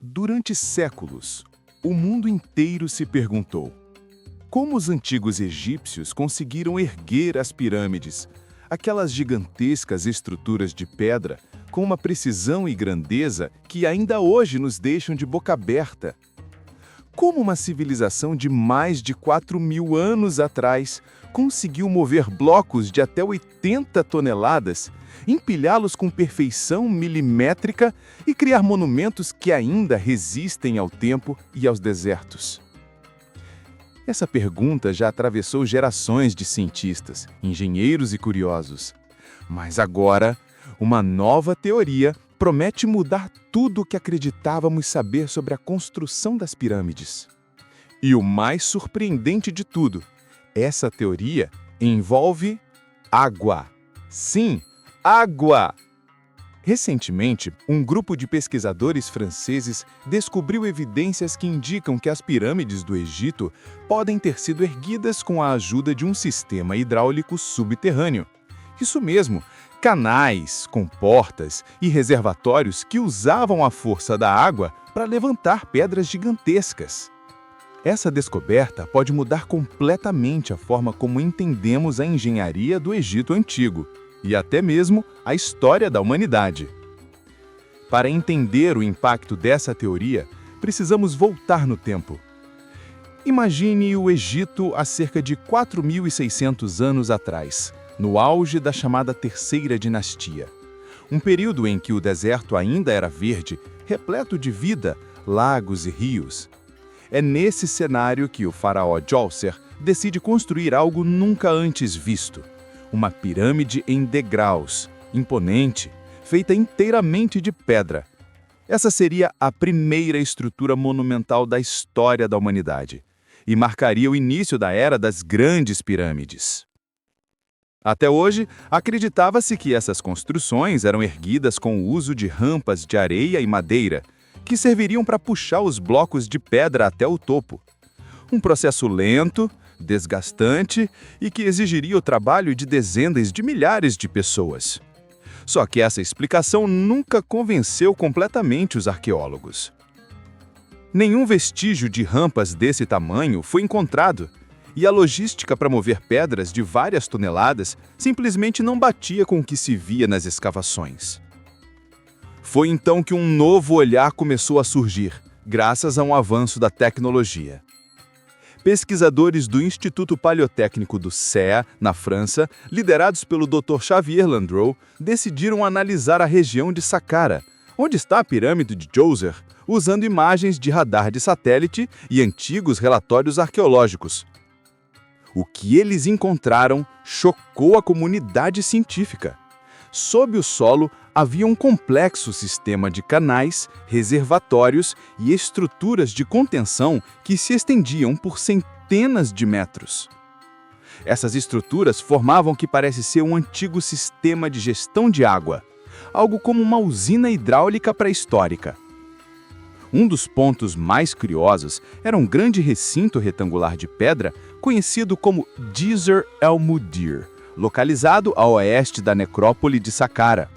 Durante séculos, o mundo inteiro se perguntou: como os antigos egípcios conseguiram erguer as pirâmides, aquelas gigantescas estruturas de pedra, com uma precisão e grandeza que ainda hoje nos deixam de boca aberta? Como uma civilização de mais de 4.000 anos atrás conseguiu mover blocos de até 80 toneladas, empilhá-los com perfeição milimétrica e criar monumentos que ainda resistem ao tempo e aos desertos? Essa pergunta já atravessou gerações de cientistas, engenheiros e curiosos. Mas agora, uma nova teoria promete mudar tudo o que acreditávamos saber sobre a construção das pirâmides. E o mais surpreendente de tudo, essa teoria envolve água. Sim, água! Recentemente, um grupo de pesquisadores franceses descobriu evidências que indicam que as pirâmides do Egito podem ter sido erguidas com a ajuda de um sistema hidráulico subterrâneo. Isso mesmo, canais, comportas e reservatórios que usavam a força da água para levantar pedras gigantescas. Essa descoberta pode mudar completamente a forma como entendemos a engenharia do Egito Antigo e até mesmo a história da humanidade. Para entender o impacto dessa teoria, precisamos voltar no tempo. Imagine o Egito há cerca de 4.600 anos atrás, no auge da chamada Terceira Dinastia. Um período em que o deserto ainda era verde, repleto de vida, lagos e rios. É nesse cenário que o faraó Djoser decide construir algo nunca antes visto. Uma pirâmide em degraus, imponente, feita inteiramente de pedra. Essa seria a primeira estrutura monumental da história da humanidade e marcaria o início da era das grandes pirâmides. Até hoje, acreditava-se que essas construções eram erguidas com o uso de rampas de areia e madeira, que serviriam para puxar os blocos de pedra até o topo. Um processo lento, desgastante e que exigiria o trabalho de dezenas de milhares de pessoas. Só que essa explicação nunca convenceu completamente os arqueólogos. Nenhum vestígio de rampas desse tamanho foi encontrado, e a logística para mover pedras de várias toneladas simplesmente não batia com o que se via nas escavações. Foi então que um novo olhar começou a surgir, graças a um avanço da tecnologia. Pesquisadores do Instituto Paleotécnico do CEA, na França, liderados pelo Dr. Xavier Landreau, decidiram analisar a região de Saqqara, onde está a pirâmide de Djoser, usando imagens de radar de satélite e antigos relatórios arqueológicos. O que eles encontraram chocou a comunidade científica. Sob o solo, havia um complexo sistema de canais, reservatórios e estruturas de contenção que se estendiam por centenas de metros. Essas estruturas formavam o que parece ser um antigo sistema de gestão de água, algo como uma usina hidráulica pré-histórica. Um dos pontos mais curiosos era um grande recinto retangular de pedra conhecido como Djeser el-Mudir, localizado a oeste da necrópole de Saqqara.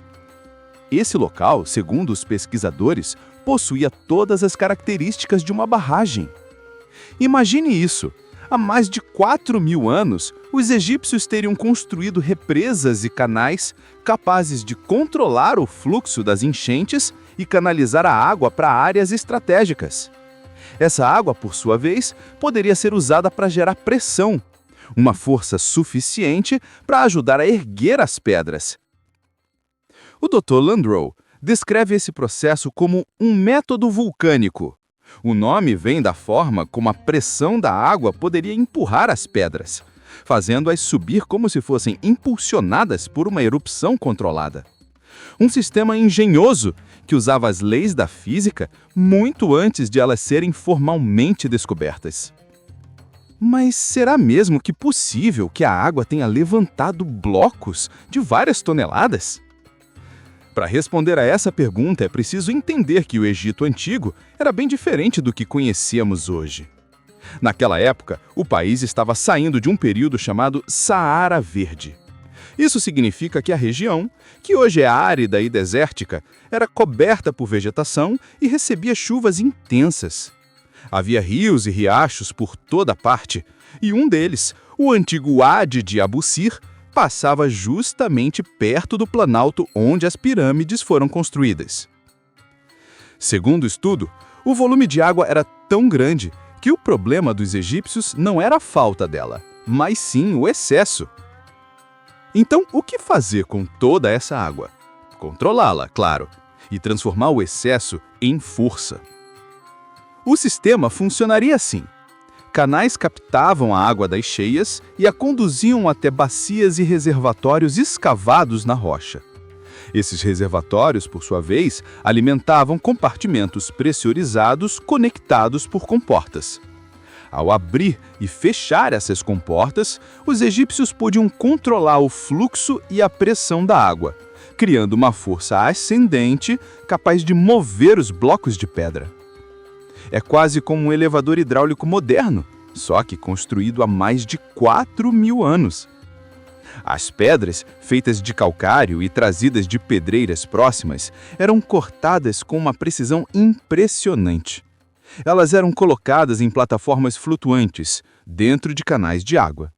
Esse local, segundo os pesquisadores, possuía todas as características de uma barragem. Imagine isso! Há mais de 4.000 anos, os egípcios teriam construído represas e canais capazes de controlar o fluxo das enchentes e canalizar a água para áreas estratégicas. Essa água, por sua vez, poderia ser usada para gerar pressão, uma força suficiente para ajudar a erguer as pedras. O Dr. Landreau descreve esse processo como um método vulcânico. O nome vem da forma como a pressão da água poderia empurrar as pedras, fazendo-as subir como se fossem impulsionadas por uma erupção controlada. Um sistema engenhoso que usava as leis da física muito antes de elas serem formalmente descobertas. Mas será mesmo que possível que a água tenha levantado blocos de várias toneladas? Para responder a essa pergunta, é preciso entender que o Egito Antigo era bem diferente do que conhecemos hoje. Naquela época, o país estava saindo de um período chamado Saara Verde. Isso significa que a região, que hoje é árida e desértica, era coberta por vegetação e recebia chuvas intensas. Havia rios e riachos por toda parte, e um deles, o antigo Wadi de Abusir, passava justamente perto do planalto onde as pirâmides foram construídas. Segundo o estudo, o volume de água era tão grande que o problema dos egípcios não era a falta dela, mas sim o excesso. Então, o que fazer com toda essa água? Controlá-la, claro, e transformar o excesso em força. O sistema funcionaria assim. Canais captavam a água das cheias e a conduziam até bacias e reservatórios escavados na rocha. Esses reservatórios, por sua vez, alimentavam compartimentos pressurizados conectados por comportas. Ao abrir e fechar essas comportas, os egípcios podiam controlar o fluxo e a pressão da água, criando uma força ascendente capaz de mover os blocos de pedra. É quase como um elevador hidráulico moderno, só que construído há mais de 4.000 anos. As pedras, feitas de calcário e trazidas de pedreiras próximas, eram cortadas com uma precisão impressionante. Elas eram colocadas em plataformas flutuantes, dentro de canais de água.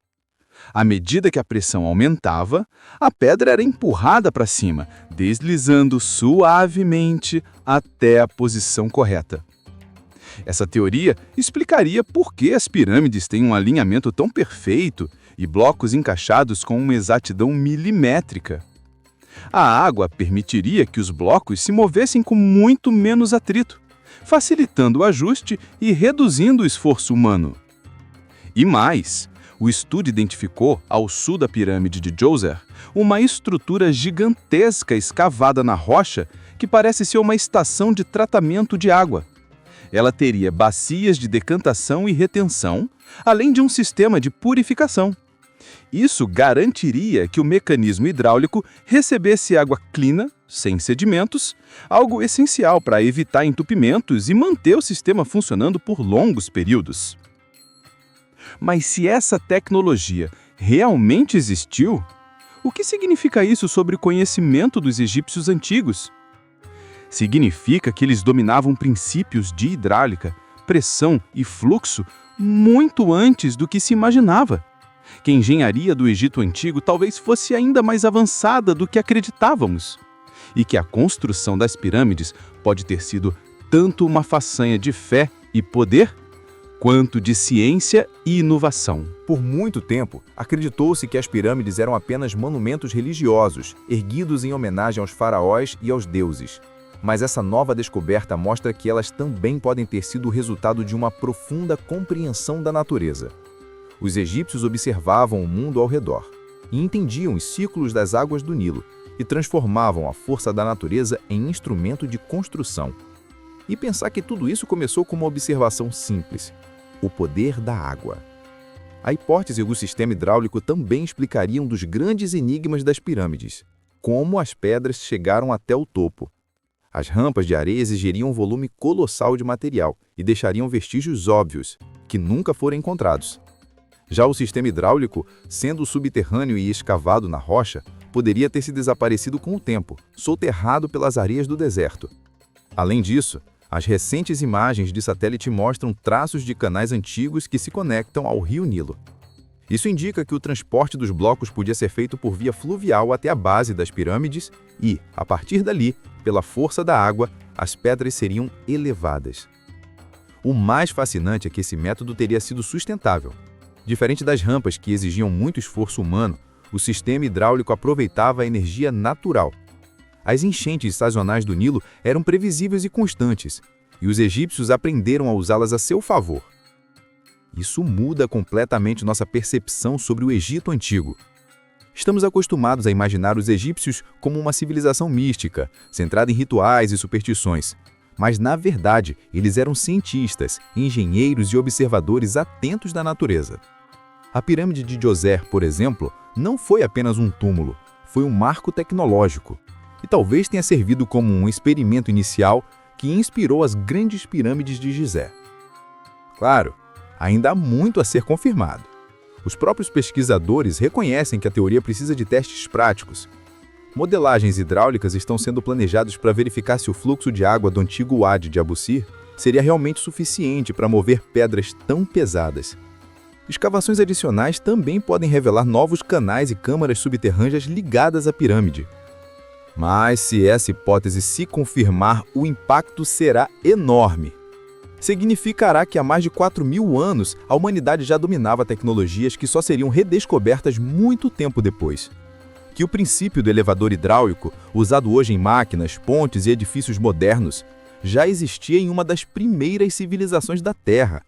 À medida que a pressão aumentava, a pedra era empurrada para cima, deslizando suavemente até a posição correta. Essa teoria explicaria por que as pirâmides têm um alinhamento tão perfeito e blocos encaixados com uma exatidão milimétrica. A água permitiria que os blocos se movessem com muito menos atrito, facilitando o ajuste e reduzindo o esforço humano. E mais, o estudo identificou, ao sul da pirâmide de Djoser, uma estrutura gigantesca escavada na rocha que parece ser uma estação de tratamento de água. Ela teria bacias de decantação e retenção, além de um sistema de purificação. Isso garantiria que o mecanismo hidráulico recebesse água clina, sem sedimentos, algo essencial para evitar entupimentos e manter o sistema funcionando por longos períodos. Mas se essa tecnologia realmente existiu, o que significa isso sobre o conhecimento dos egípcios antigos? Significa que eles dominavam princípios de hidráulica, pressão e fluxo muito antes do que se imaginava. Que a engenharia do Egito Antigo talvez fosse ainda mais avançada do que acreditávamos. E que a construção das pirâmides pode ter sido tanto uma façanha de fé e poder, quanto de ciência e inovação. Por muito tempo, acreditou-se que as pirâmides eram apenas monumentos religiosos, erguidos em homenagem aos faraós e aos deuses. Mas essa nova descoberta mostra que elas também podem ter sido o resultado de uma profunda compreensão da natureza. Os egípcios observavam o mundo ao redor e entendiam os ciclos das águas do Nilo e transformavam a força da natureza em instrumento de construção. E pensar que tudo isso começou com uma observação simples: o poder da água. A hipótese do sistema hidráulico também explicaria um dos grandes enigmas das pirâmides: como as pedras chegaram até o topo. As rampas de areia exigiriam um volume colossal de material e deixariam vestígios óbvios, que nunca foram encontrados. Já o sistema hidráulico, sendo subterrâneo e escavado na rocha, poderia ter se desaparecido com o tempo, soterrado pelas areias do deserto. Além disso, as recentes imagens de satélite mostram traços de canais antigos que se conectam ao rio Nilo. Isso indica que o transporte dos blocos podia ser feito por via fluvial até a base das pirâmides e, a partir dali, pela força da água, as pedras seriam elevadas. O mais fascinante é que esse método teria sido sustentável. Diferente das rampas que exigiam muito esforço humano, o sistema hidráulico aproveitava a energia natural. As enchentes sazonais do Nilo eram previsíveis e constantes, e os egípcios aprenderam a usá-las a seu favor. Isso muda completamente nossa percepção sobre o Egito Antigo. Estamos acostumados a imaginar os egípcios como uma civilização mística, centrada em rituais e superstições. Mas, na verdade, eles eram cientistas, engenheiros e observadores atentos da natureza. A pirâmide de Djoser, por exemplo, não foi apenas um túmulo, foi um marco tecnológico. E talvez tenha servido como um experimento inicial que inspirou as grandes pirâmides de Gizé. Claro, ainda há muito a ser confirmado. Os próprios pesquisadores reconhecem que a teoria precisa de testes práticos. Modelagens hidráulicas estão sendo planejadas para verificar se o fluxo de água do antigo Wadi de Abusir seria realmente suficiente para mover pedras tão pesadas. Escavações adicionais também podem revelar novos canais e câmaras subterrâneas ligadas à pirâmide. Mas se essa hipótese se confirmar, o impacto será enorme. Significará que há mais de 4.000 anos a humanidade já dominava tecnologias que só seriam redescobertas muito tempo depois. Que o princípio do elevador hidráulico, usado hoje em máquinas, pontes e edifícios modernos, já existia em uma das primeiras civilizações da Terra.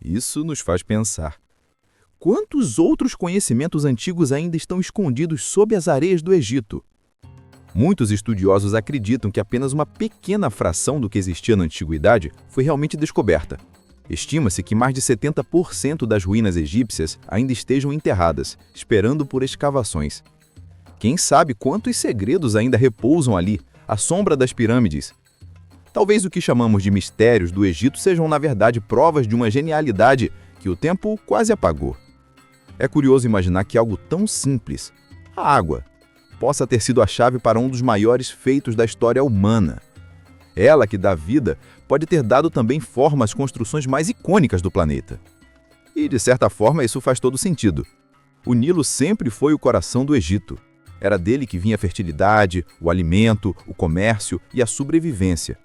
Isso nos faz pensar. Quantos outros conhecimentos antigos ainda estão escondidos sob as areias do Egito? Muitos estudiosos acreditam que apenas uma pequena fração do que existia na antiguidade foi realmente descoberta. Estima-se que mais de 70% das ruínas egípcias ainda estejam enterradas, esperando por escavações. Quem sabe quantos segredos ainda repousam ali, à sombra das pirâmides? Talvez o que chamamos de mistérios do Egito sejam, na verdade, provas de uma genialidade que o tempo quase apagou. É curioso imaginar que algo tão simples, a água, possa ter sido a chave para um dos maiores feitos da história humana. Ela que dá vida pode ter dado também forma às construções mais icônicas do planeta. E, de certa forma, isso faz todo sentido. O Nilo sempre foi o coração do Egito. Era dele que vinha a fertilidade, o alimento, o comércio e a sobrevivência.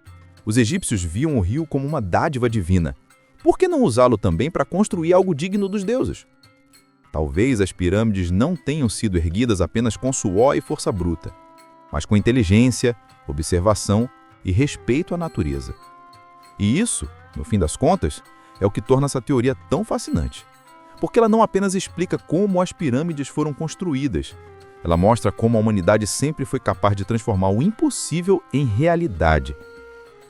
Os egípcios viam o rio como uma dádiva divina. Por que não usá-lo também para construir algo digno dos deuses? Talvez as pirâmides não tenham sido erguidas apenas com suor e força bruta, mas com inteligência, observação e respeito à natureza. E isso, no fim das contas, é o que torna essa teoria tão fascinante. Porque ela não apenas explica como as pirâmides foram construídas, ela mostra como a humanidade sempre foi capaz de transformar o impossível em realidade.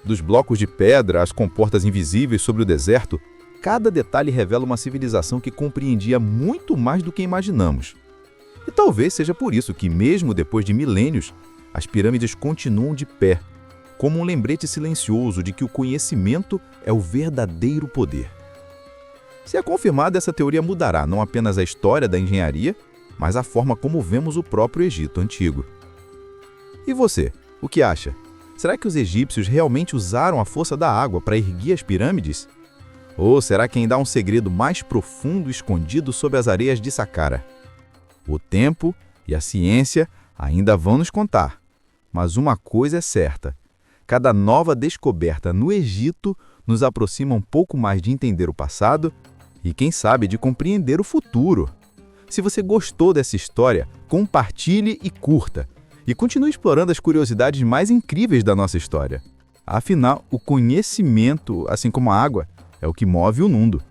Dos blocos de pedra às comportas invisíveis sobre o deserto, cada detalhe revela uma civilização que compreendia muito mais do que imaginamos. E talvez seja por isso que, mesmo depois de milênios, as pirâmides continuam de pé, como um lembrete silencioso de que o conhecimento é o verdadeiro poder. Se é confirmada, essa teoria mudará não apenas a história da engenharia, mas a forma como vemos o próprio Egito antigo. E você, o que acha? Será que os egípcios realmente usaram a força da água para erguer as pirâmides? Ou será que ainda há um segredo mais profundo escondido sob as areias de Saqqara? O tempo e a ciência ainda vão nos contar. Mas uma coisa é certa: cada nova descoberta no Egito nos aproxima um pouco mais de entender o passado e, quem sabe, de compreender o futuro. Se você gostou dessa história, compartilhe e curta. E continue explorando as curiosidades mais incríveis da nossa história. Afinal, o conhecimento, assim como a água, é o que move o mundo.